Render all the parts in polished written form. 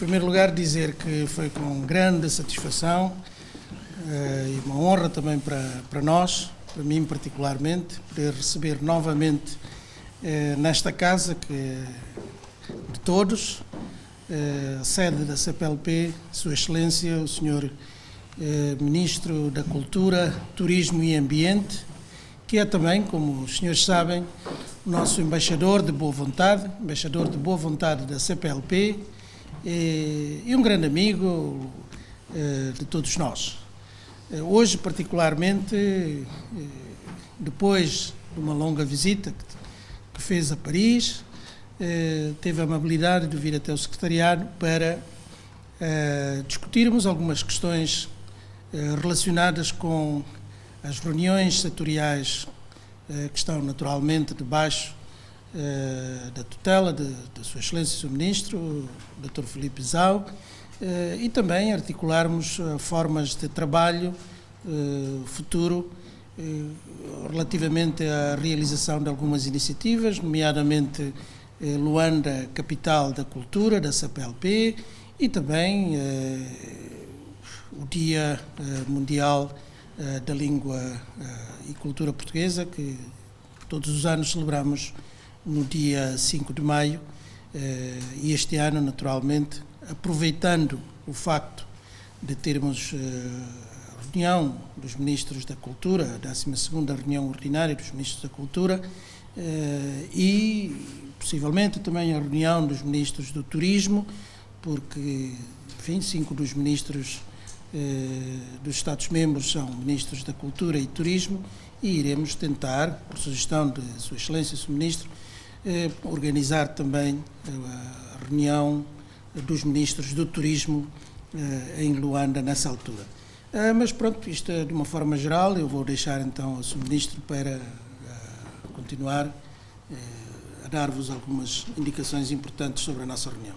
primeiro lugar, dizer que foi com grande satisfação e uma honra também para nós, para mim particularmente, poder receber novamente nesta casa que é de todos, a sede da CPLP, Sua Excelência, o Sr. Ministro da Cultura, Turismo e Ambiente, que é também, como os senhores sabem, o nosso embaixador de boa vontade da CPLP e um grande amigo de todos nós. Hoje, particularmente, depois de uma longa visita que fez a Paris, teve a amabilidade de vir até o secretariado para discutirmos algumas questões relacionadas com as reuniões setoriais que estão naturalmente debaixo da tutela de Sua Excelência, Sr. Ministro, Dr. Filipe Zau, e também articularmos formas de trabalho futuro relativamente à realização de algumas iniciativas, nomeadamente Luanda, capital da cultura, da CPLP, e também o Dia Mundial da Língua e Cultura Portuguesa, que todos os anos celebramos no dia 5 de maio, e este ano, naturalmente, aproveitando o facto de termos a reunião dos Ministros da Cultura, a 12ª reunião ordinária dos Ministros da Cultura, e possivelmente também a reunião dos Ministros do Turismo, porque, enfim, 5 dos Ministros dos Estados-membros são Ministros da Cultura e Turismo, e iremos tentar, por sugestão de Sua Excelência, Sr. Ministro, organizar também a reunião dos Ministros do Turismo em Luanda nessa altura. Mas pronto, isto é de uma forma geral, eu vou deixar então ao Sr. Ministro para continuar a dar-vos algumas indicações importantes sobre a nossa reunião.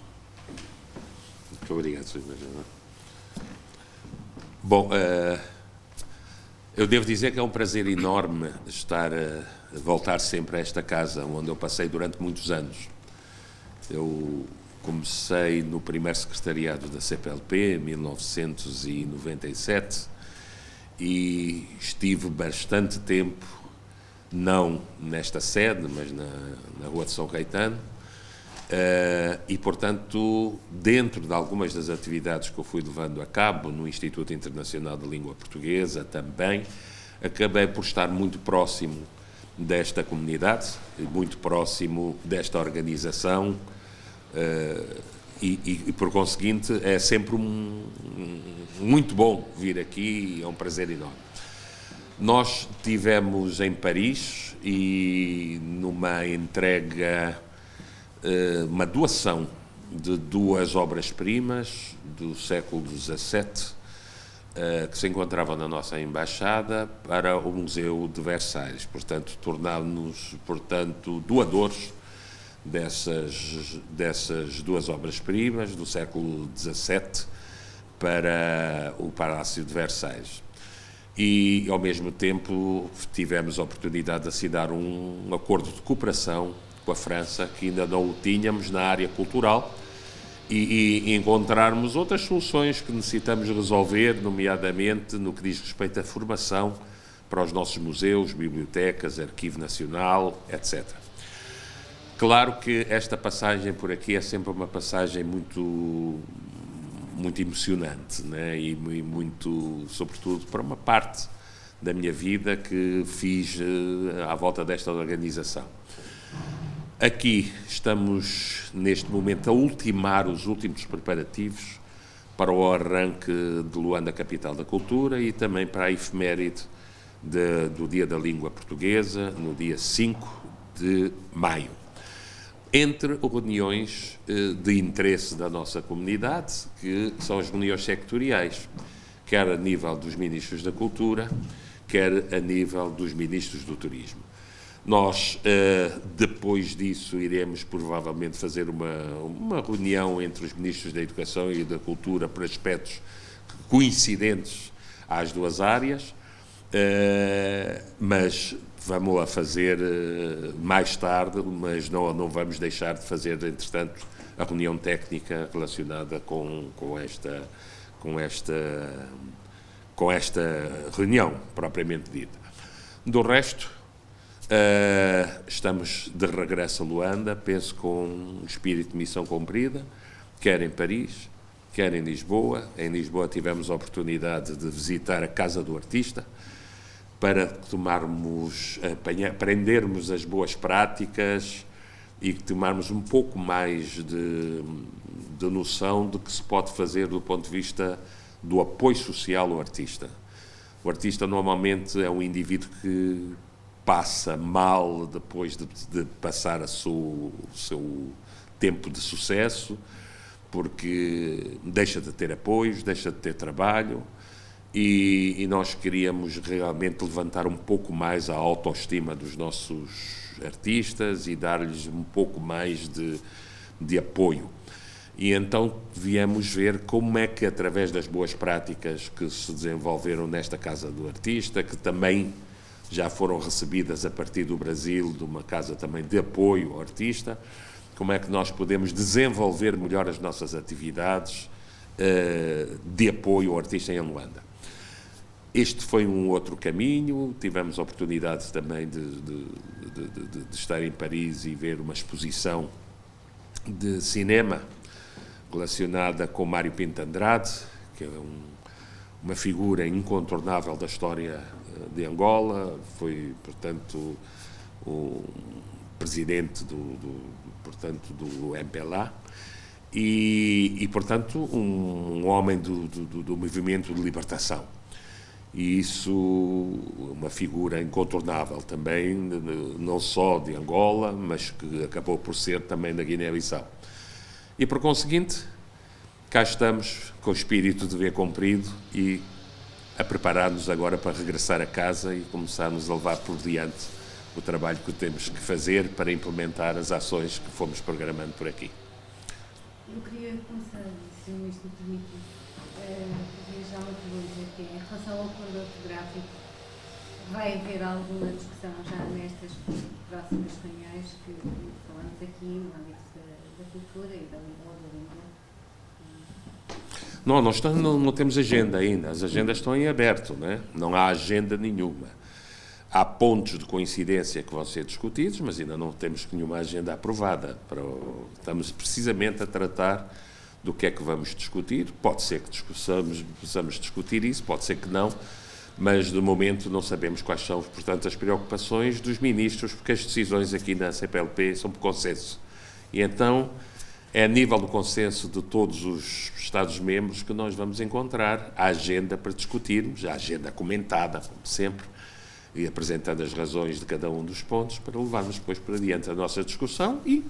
Muito obrigado, Sr. Embaixador. Bom, eu devo dizer que é um prazer enorme estar a voltar sempre a esta casa, onde eu passei durante muitos anos. Eu comecei no primeiro secretariado da CPLP, em 1997, e estive bastante tempo, não nesta sede, mas na Rua de São Caetano, e, portanto, dentro de algumas das atividades que eu fui levando a cabo no Instituto Internacional de Língua Portuguesa também, acabei por estar muito próximo desta comunidade, muito próximo desta organização, e por conseguinte, é sempre muito bom vir aqui, é um prazer enorme. Nós tivemos em Paris e numa entrega, uma doação de 2 obras-primas do século XVII que se encontravam na nossa embaixada para o Museu de Versalhes. Portanto, tornámos-nos, doadores dessas 2 obras-primas do século XVII para o Palácio de Versalhes. E, ao mesmo tempo, tivemos a oportunidade de assinar um acordo de cooperação com a França, que ainda não o tínhamos na área cultural, e encontrarmos outras soluções que necessitamos resolver, nomeadamente no que diz respeito à formação para os nossos museus, bibliotecas, Arquivo Nacional, etc. Claro que esta passagem por aqui é sempre uma passagem muito emocionante, né? E muito, sobretudo, para uma parte da minha vida que fiz à volta desta organização. Aqui estamos, neste momento, a ultimar os últimos preparativos para o arranque de Luanda, capital da cultura, e também para a efeméride do Dia da Língua Portuguesa, no dia 5 de maio. Entre reuniões de interesse da nossa comunidade, que são as reuniões sectoriais, quer a nível dos Ministros da Cultura, quer a nível dos Ministros do Turismo. Nós, depois disso, iremos provavelmente fazer uma reunião entre os Ministros da Educação e da Cultura por aspectos coincidentes às 2 áreas, mas vamos a fazer mais tarde, mas não vamos deixar de fazer, entretanto, a reunião técnica relacionada com esta reunião propriamente dita. Do resto, estamos de regresso a Luanda, penso com um espírito de missão cumprida, quer em Paris, quer em Lisboa. Em Lisboa tivemos a oportunidade de visitar a Casa do Artista para aprendermos as boas práticas e tomarmos um pouco mais de noção do que se pode fazer do ponto de vista do apoio social ao artista. O artista normalmente é um indivíduo que passa mal depois de passar o seu tempo de sucesso, porque deixa de ter apoios, deixa de ter trabalho, e nós queríamos realmente levantar um pouco mais a autoestima dos nossos artistas e dar-lhes um pouco mais de apoio. E então viemos ver como é que, através das boas práticas que se desenvolveram nesta Casa do Artista, que também já foram recebidas a partir do Brasil, de uma casa também de apoio ao artista, como é que nós podemos desenvolver melhor as nossas atividades de apoio ao artista em Luanda. Este foi um outro caminho. Tivemos a oportunidade também de estar em Paris e ver uma exposição de cinema relacionada com Mário Pinto Andrade, que é uma figura incontornável da história de Angola. Foi, portanto, o presidente do MPLA e, portanto, um homem do movimento de libertação. E isso, uma figura incontornável também, não só de Angola, mas que acabou por ser também da Guiné-Bissau. E, por conseguinte, cá estamos com o espírito de dever cumprido e a preparar-nos agora para regressar a casa e começarmos a levar por diante o trabalho que temos que fazer para implementar as ações que fomos programando por aqui. Eu queria começar, se o Ministro me permite, fazer já uma pergunta, que é, em relação ao acordo ortográfico, vai haver alguma discussão já nestas próximas reuniões que falamos aqui no âmbito da cultura e da língua? Não, nós não temos agenda ainda, as agendas estão em aberto, não há agenda nenhuma. Há pontos de coincidência que vão ser discutidos, mas ainda não temos nenhuma agenda aprovada. Estamos precisamente a tratar do que é que vamos discutir. Pode ser que possamos discutir isso, pode ser que não, mas de momento não sabemos quais são, portanto, as preocupações dos ministros, porque as decisões aqui na CPLP são por consenso. E então é a nível do consenso de todos os Estados-membros que nós vamos encontrar a agenda para discutirmos, a agenda comentada, como sempre, e apresentando as razões de cada um dos pontos para levarmos depois para diante a nossa discussão e,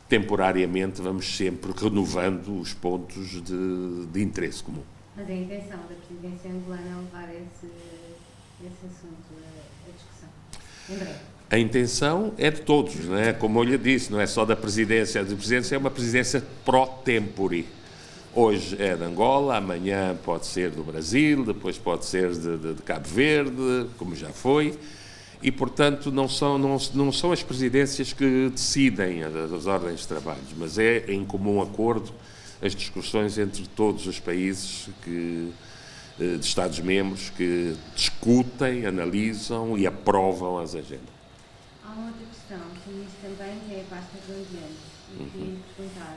temporariamente, vamos sempre renovando os pontos de interesse comum. Mas a intenção da presidência angolana é levar esse assunto à discussão, em breve? A intenção é de todos, como eu lhe disse, não é só da presidência. A presidência é uma presidência pro-tempore. Hoje é de Angola, amanhã pode ser do Brasil, depois pode ser de Cabo Verde, como já foi, e, portanto, não são as presidências que decidem as ordens de trabalho, mas é em comum acordo as discussões entre todos os países de Estados-membros que discutem, analisam e aprovam as agendas. Há uma outra questão, que isso também é a pasta do ambiente, e queria perguntar.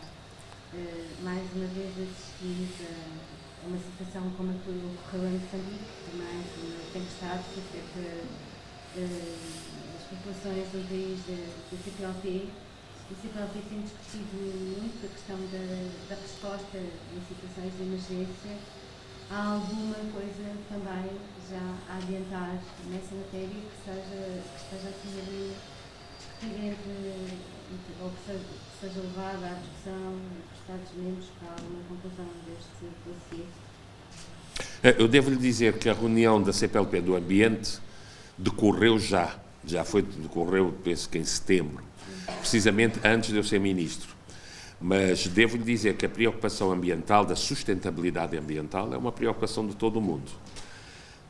Mais uma vez assistimos a uma situação como a que ocorreu em Moçambique, também uma tempestade que afeta as populações do país da CPLP. A CPLP tem discutido muito a questão da resposta em situações de emergência. Há alguma coisa também já a adiantar nessa matéria que esteja a ser discutida ou que seja levada à discussão dos Estados-membros para alguma conclusão deste dossiê? Eu devo lhe dizer que a reunião da CPLP do Ambiente decorreu decorreu, penso que em setembro, precisamente antes de eu ser ministro. Mas devo lhe dizer que a preocupação ambiental, da sustentabilidade ambiental, é uma preocupação de todo o mundo.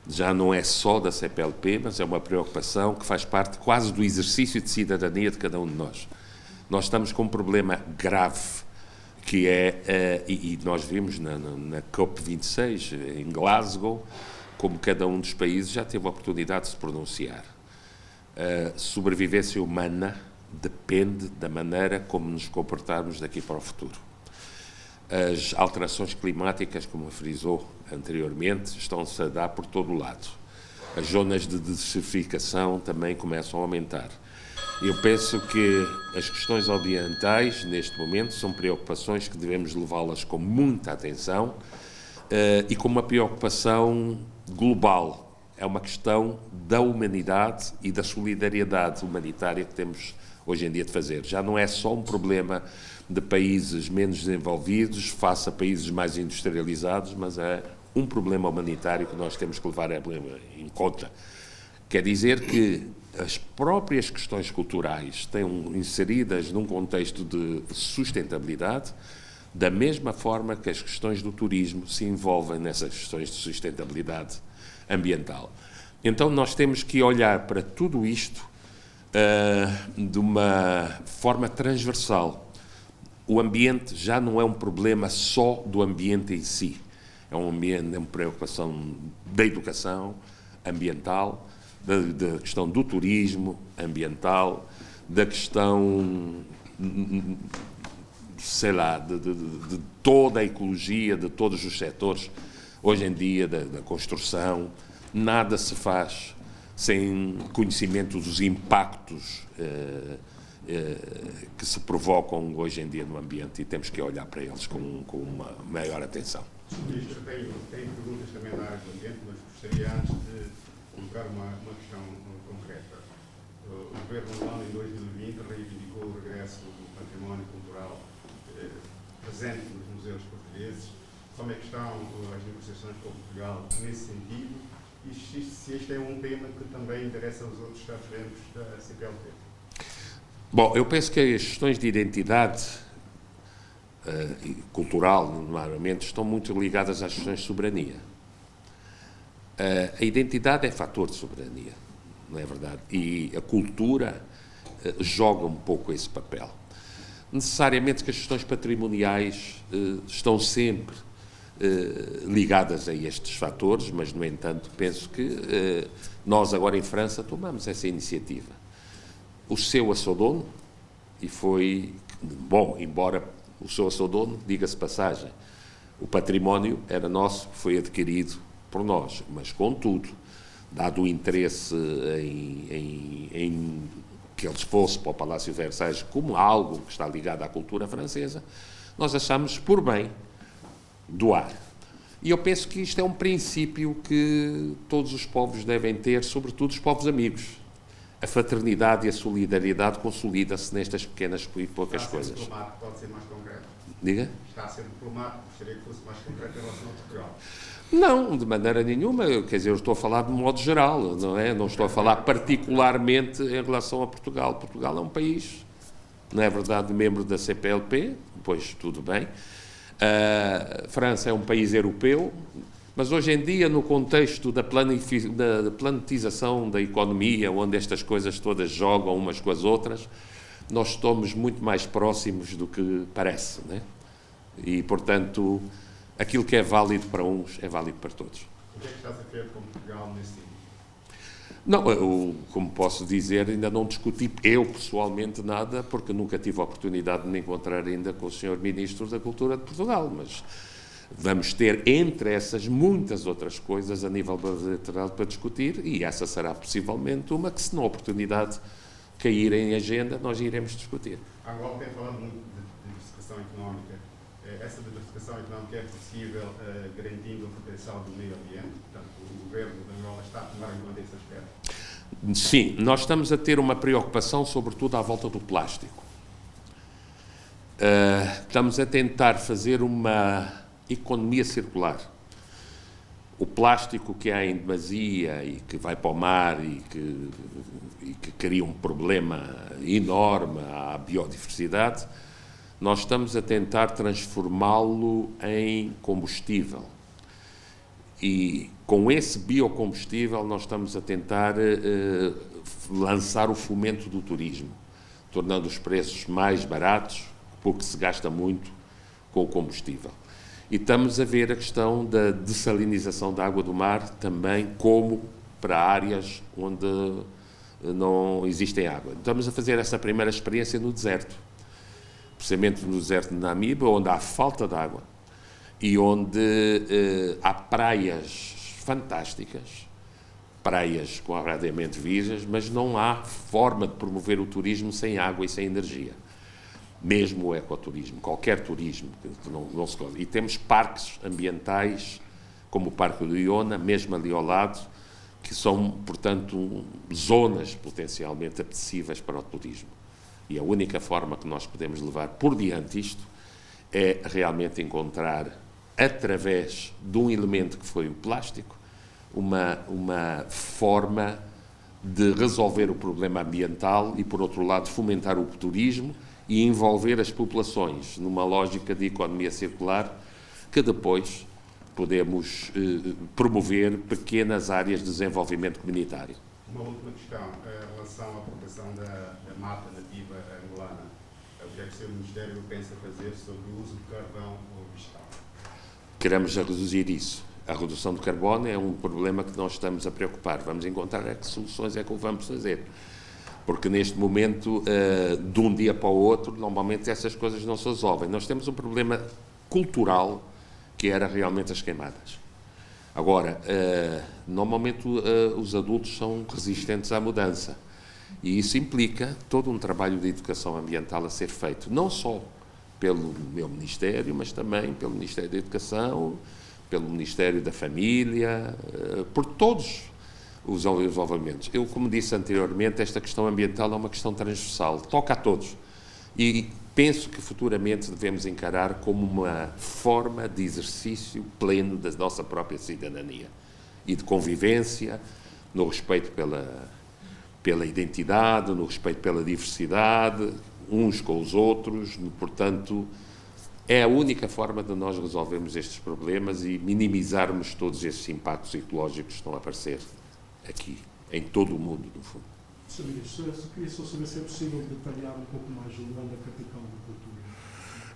Já não é só da CPLP, mas é uma preocupação que faz parte quase do exercício de cidadania de cada um de nós. Nós estamos com um problema grave que é, e nós vimos na COP26 em Glasgow, como cada um dos países já teve a oportunidade de se pronunciar. A sobrevivência humana depende da maneira como nos comportarmos daqui para o futuro. As alterações climáticas, como frisou anteriormente, estão-se a dar por todo o lado. As zonas de desertificação também começam a aumentar. Eu penso que as questões ambientais, neste momento, são preocupações que devemos levá-las com muita atenção e com uma preocupação global. É uma questão da humanidade e da solidariedade humanitária que temos hoje em dia de fazer. Já não é só um problema de países menos desenvolvidos face a países mais industrializados, mas é um problema humanitário que nós temos que levar em conta. Quer dizer que as próprias questões culturais estão inseridas num contexto de sustentabilidade, da mesma forma que as questões do turismo se envolvem nessas questões de sustentabilidade ambiental. Então nós temos que olhar para tudo isto de uma forma transversal. O ambiente já não é um problema só do ambiente em si, é uma preocupação da educação ambiental, da questão do turismo ambiental, da questão, sei lá, de toda a ecologia, de todos os setores, hoje em dia, da construção. Nada se faz sem conhecimento dos impactos que se provocam hoje em dia no ambiente e temos que olhar para eles com uma maior atenção. Ministro, tenho perguntas também da área do ambiente, mas gostaria antes de colocar uma questão concreta. O Governo alemão, em 2020, reivindicou o regresso do património cultural presente nos museus portugueses. Como é que estão as negociações com Portugal nesse sentido? E se este é um tema que também interessa aos outros Estados-membros da CPLP? Bom, eu penso que as questões de identidade cultural, normalmente, estão muito ligadas às questões de soberania. A identidade é fator de soberania, não é verdade? E a cultura joga um pouco esse papel. Necessariamente que as questões patrimoniais estão sempre ligadas a estes fatores, mas, no entanto, penso que nós agora em França tomamos essa iniciativa. O seu Assodono, e foi bom, embora o seu Assodono, diga-se passagem, o património era nosso, foi adquirido por nós, mas, contudo, dado o interesse em que eles fossem para o Palácio de Versalhes como algo que está ligado à cultura francesa, nós achamos por bem doar. E eu penso que isto é um princípio que todos os povos devem ter, sobretudo os povos amigos. A fraternidade e a solidariedade consolida-se nestas pequenas e poucas coisas. Está a ser diplomático, pode ser mais concreto? Diga? Está a ser diplomático, gostaria que fosse mais concreto em relação a Portugal. Não, de maneira nenhuma, quer dizer, eu estou a falar de modo geral, não é? Não estou a falar particularmente em relação a Portugal. Portugal é um país, não é verdade, membro da CPLP, pois tudo bem. A França é um país europeu, mas hoje em dia, no contexto da planetização da economia, onde estas coisas todas jogam umas com as outras, nós estamos muito mais próximos do que parece, né? E, portanto, aquilo que é válido para uns é válido para todos. O que é que está a ser feito com Portugal nesse sentido? Não, eu, como posso dizer, ainda não discuti eu pessoalmente nada, porque nunca tive a oportunidade de me encontrar ainda com o Sr. Ministro da Cultura de Portugal, mas vamos ter, entre essas, muitas outras coisas a nível bilateral para discutir, e essa será possivelmente uma que, se na oportunidade cair em agenda, nós iremos discutir. A Angola tem falado muito de diversificação económica. Essa diversificação económica é possível garantindo a proteção do meio ambiente? Portanto, o governo de Angola está a tomar em conta esse aspecto? Sim, nós estamos a ter uma preocupação, sobretudo à volta do plástico. Estamos a tentar fazer uma economia circular. O plástico que há em demasia e que vai para o mar e que cria um problema enorme à biodiversidade, nós estamos a tentar transformá-lo em combustível. E com esse biocombustível nós estamos a tentar lançar o fomento do turismo, tornando os preços mais baratos, porque se gasta muito com o combustível. E estamos a ver a questão da dessalinização da água do mar também como para áreas onde não existem água. Estamos a fazer essa primeira experiência no deserto, precisamente no deserto de Namibe, onde há falta de água e onde há praias fantásticas, praias completamente virgens, mas não há forma de promover o turismo sem água e sem energia. Mesmo o ecoturismo, qualquer turismo, não se gosta. E temos parques ambientais, como o Parque do Iona, mesmo ali ao lado, que são, portanto, zonas potencialmente apetecíveis para o turismo. E a única forma que nós podemos levar por diante isto é realmente encontrar, através de um elemento que foi o plástico, uma forma de resolver o problema ambiental e, por outro lado, fomentar o turismo e envolver as populações numa lógica de economia circular que depois podemos promover pequenas áreas de desenvolvimento comunitário. Uma última questão, em relação à proteção da mata nativa angolana. O que é que o Sr. Ministério pensa fazer sobre o uso de carvão vegetal? Queremos reduzir isso. A redução do carbono é um problema que nós estamos a preocupar. Vamos encontrar que soluções é que o vamos fazer. Porque neste momento, de um dia para o outro, normalmente essas coisas não se resolvem. Nós temos um problema cultural que era realmente as queimadas. Agora, normalmente os adultos são resistentes à mudança e isso implica todo um trabalho de educação ambiental a ser feito, não só pelo meu Ministério, mas também pelo Ministério da Educação, pelo Ministério da Família, por todos os desenvolvimentos. Eu, como disse anteriormente, esta questão ambiental é uma questão transversal, toca a todos. E penso que futuramente devemos encarar como uma forma de exercício pleno da nossa própria cidadania e de convivência, no respeito pela identidade, no respeito pela diversidade, uns com os outros. Portanto, é a única forma de nós resolvermos estes problemas e minimizarmos todos estes impactos ecológicos que estão a aparecer aqui, em todo o mundo, no fundo. Sr. Ministro, queria só saber se é possível detalhar um pouco mais o Luanda Capital da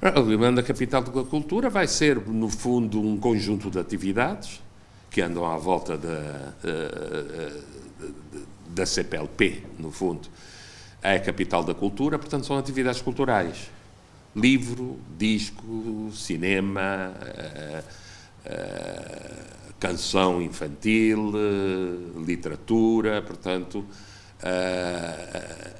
Cultura. O Luanda Capital da Cultura vai ser, no fundo, um conjunto de atividades que andam à volta da CPLP, no fundo. É a capital da cultura, portanto, são atividades culturais. Livro, disco, cinema, canção infantil, literatura, portanto,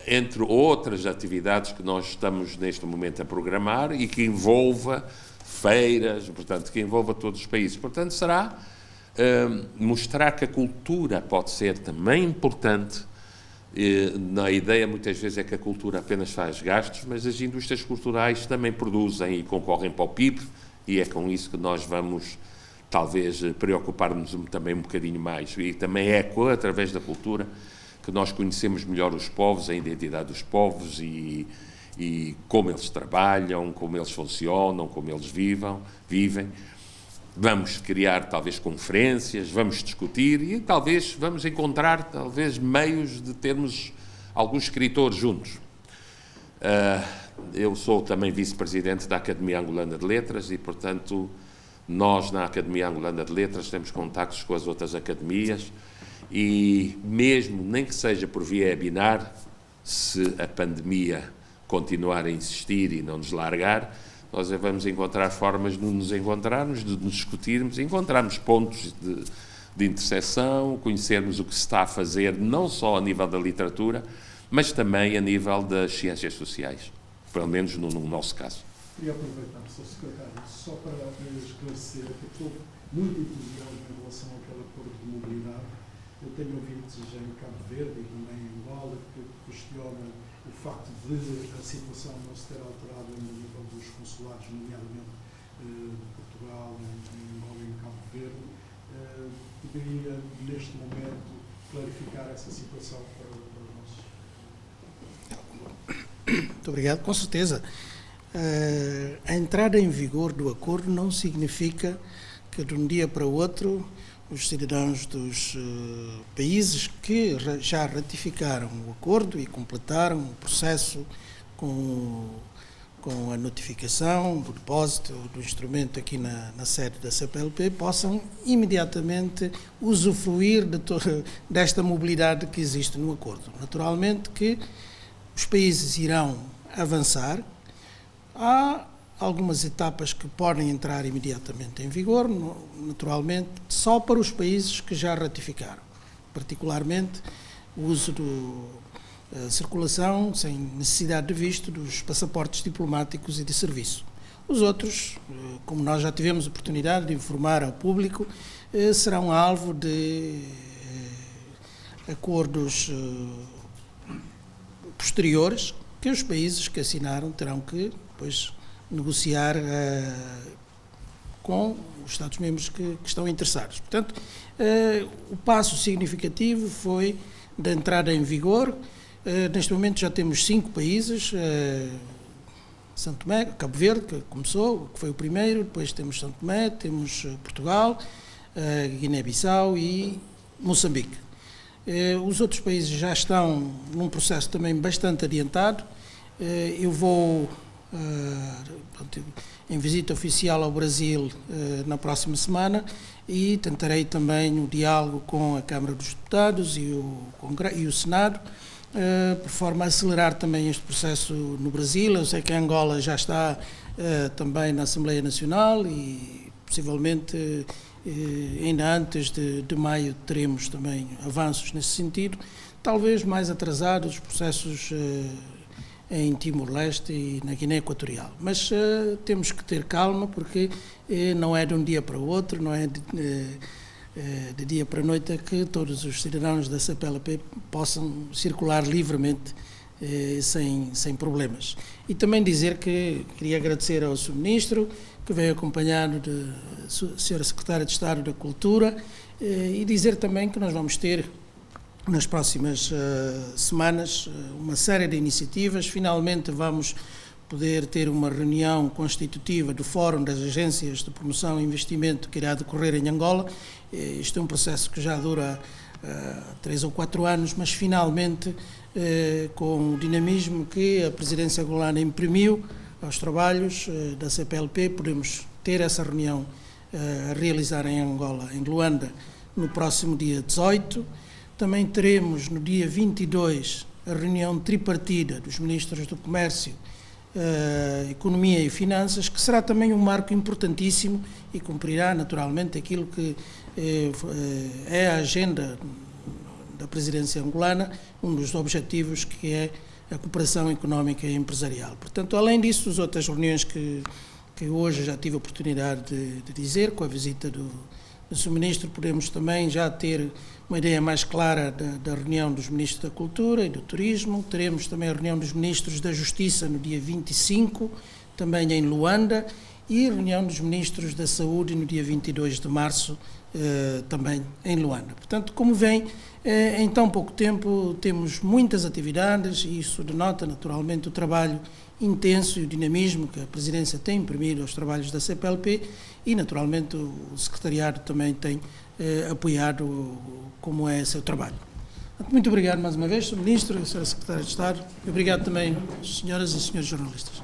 entre outras atividades que nós estamos neste momento a programar e que envolva feiras, portanto, que envolva todos os países. Portanto, será mostrar que a cultura pode ser também importante. A ideia muitas vezes é que a cultura apenas faz gastos, mas as indústrias culturais também produzem e concorrem para o PIB, e é com isso que nós vamos talvez preocupar-nos também um bocadinho mais. E também é através da cultura que nós conhecemos melhor os povos, a identidade dos povos e como eles trabalham, como eles funcionam, como eles vivem. Vamos criar, talvez, conferências, vamos discutir e, talvez, vamos encontrar, meios de termos alguns escritores juntos. Eu sou também vice-presidente da Academia Angolana de Letras e, portanto, nós, na Academia Angolana de Letras, temos contactos com as outras academias e, mesmo, nem que seja por via webinar, se a pandemia continuar a insistir e não nos largar, nós vamos encontrar formas de nos encontrarmos, de nos discutirmos, encontrarmos pontos de interseção, conhecermos o que se está a fazer, não só a nível da literatura, mas também a nível das ciências sociais, pelo menos no nosso caso. Queria aproveitar, Sr. Secretário, só para esclarecer que estou muito entusiasmado em relação àquele acordo de mobilidade. Eu tenho ouvintes em Cabo Verde e também em Angola que questionam o facto de a situação não se ter alterado no nível dos consulados, nomeadamente de Portugal, em Angola e em Cabo Verde. Poderia, neste momento, clarificar essa situação para nós? Muito obrigado, com certeza. A entrada em vigor do acordo não significa que de um dia para o outro os cidadãos dos países que já ratificaram o acordo e completaram o processo com com a notificação do depósito do instrumento aqui na sede da CPLP, possam imediatamente usufruir desta mobilidade que existe no acordo. Naturalmente que os países irão avançar. Há algumas etapas que podem entrar imediatamente em vigor, naturalmente, só para os países que já ratificaram, particularmente o uso da circulação sem necessidade de visto dos passaportes diplomáticos e de serviço. Os outros, como nós já tivemos oportunidade de informar ao público, serão alvo de acordos posteriores que os países que assinaram terão que depois negociar com os Estados-membros que estão interessados. Portanto, o passo significativo foi da entrada em vigor. Neste momento já temos 5 países, São Tomé, Cabo Verde, que começou, que foi o primeiro, depois temos São Tomé, temos Portugal, Guiné-Bissau e Moçambique. Os outros países já estão num processo também bastante adiantado. Eu vou em visita oficial ao Brasil na próxima semana e tentarei também o diálogo com a Câmara dos Deputados e o Senado, por forma a acelerar também este processo no Brasil. Eu sei que a Angola já está também na Assembleia Nacional e possivelmente ainda antes de maio teremos também avanços nesse sentido, talvez mais atrasados os processos em Timor-Leste e na Guiné Equatorial. Mas temos que ter calma, porque não é de um dia para o outro, não é de dia para a noite que todos os cidadãos da CPLP possam circular livremente sem problemas. E também dizer que queria agradecer ao Sr. Ministro, que veio acompanhado da Sra. Secretária de Estado da Cultura, e dizer também que nós vamos ter nas próximas semanas uma série de iniciativas. Finalmente vamos poder ter uma reunião constitutiva do Fórum das Agências de Promoção e Investimento que irá decorrer em Angola. Isto é um processo que já dura 3 ou 4 anos, mas finalmente com o dinamismo que a presidência angolana imprimiu aos trabalhos da CPLP, podemos ter essa reunião a realizar em Angola, em Luanda, no próximo dia 18. Também teremos no dia 22 a reunião tripartida dos ministros do Comércio, Economia e Finanças, que será também um marco importantíssimo e cumprirá naturalmente aquilo que é a agenda da presidência angolana, um dos objetivos que é a cooperação económica e empresarial. Portanto, além disso, as outras reuniões que hoje já tive a oportunidade de dizer, com a visita do Sr. Ministro, podemos também já ter uma ideia mais clara da reunião dos Ministros da Cultura e do Turismo. Teremos também a reunião dos Ministros da Justiça no dia 25, também em Luanda, e a reunião dos Ministros da Saúde no dia 22 de março, também em Luanda. Portanto, como vem, em tão pouco tempo temos muitas atividades e isso denota naturalmente o trabalho intenso e o dinamismo que a Presidência tem imprimido aos trabalhos da CPLP e naturalmente o Secretariado também tem apoiado como é seu trabalho. Muito obrigado mais uma vez, Sr. Ministro e Sra. Secretária de Estado, e obrigado também, senhoras e senhores jornalistas.